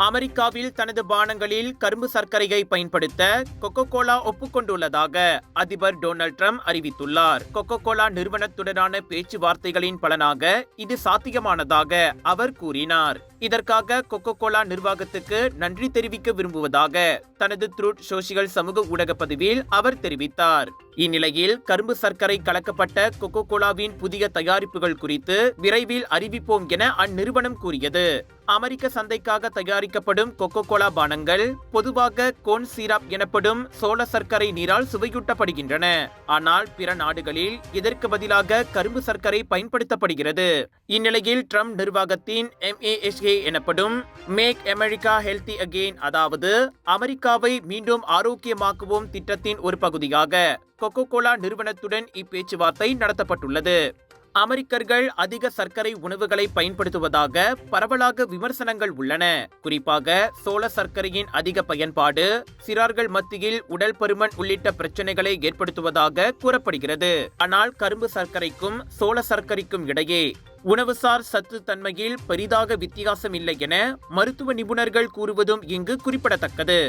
அமெரிக்காவில் தனது பானங்களில் கரும்பு சர்க்கரையை பயன்படுத்த கொக்கோ கோலா ஒப்புக்கொண்டுள்ளதாக அதிபர் டொனால்ட் ட்ரம்ப் அறிவித்துள்ளார். கொக்கோ கோலா நிறுவனத்துடனான பேச்சுவார்த்தைகளின் பலனாக இது சாத்தியமானதாக அவர் கூறினார். இதற்காக கொக்கோ கோலா நிர்வாகத்துக்கு நன்றி தெரிவிக்க விரும்புவதாக தனது ட்ரூத் சோஷியல் சமூக ஊடக பதிவில் அவர் தெரிவித்தார். இந்நிலையில் கரும்பு சர்க்கரை கலக்கப்பட்ட கொக்கோ கோலாவின் புதிய தயாரிப்புகள் குறித்து விரைவில் அறிவிப்போம் என அந்நிறுவனம் கூறியது. அமெரிக்க சந்தைக்காக தயாரிக்கப்படும் கொக்கோ கோலா பானங்கள் பொதுவாக கோன் சிரப் எனப்படும் சோள சர்க்கரை நீரால் சுவையூட்டப்படுகின்றன. ஆனால் பிற நாடுகளில் இதற்கு பதிலாக கரும்பு சர்க்கரை பயன்படுத்தப்படுகிறது. இந்நிலையில் ட்ரம்ப் நிர்வாகத்தின் MAHA எனப்படும் மேக் அமெரிக்கா ஹெல்தி அகெயின், அதாவது அமெரிக்காவை மீண்டும் ஆரோக்கியமாக்குவோம் திட்டத்தின் ஒரு பகுதியாக கொக்கோ கோலா நிறுவனத்துடன் இப்பேச்சுவார்த்தை நடத்தப்பட்டுள்ளது. அமெரிக்கர்கள் அதிக சர்க்கரை உணவுகளை பயன்படுத்துவதாக பரவலாக விமர்சனங்கள் உள்ளன. குறிப்பாக சோள சர்க்கரையின் அதிக பயன்பாடு சிறார்கள் மத்தியில் உடல் பருமன் உள்ளிட்ட பிரச்சனைகளை ஏற்படுத்துவதாக கூறப்படுகிறது. ஆனால் கரும்பு சர்க்கரைக்கும் சோள சர்க்கரைக்கும் இடையே உணவுசார் சத்து தன்மையில் பெரிதாக வித்தியாசம் இல்லை என மருத்துவ நிபுணர்கள் கூறுவதும் இங்கு குறிப்பிடத்தக்கது.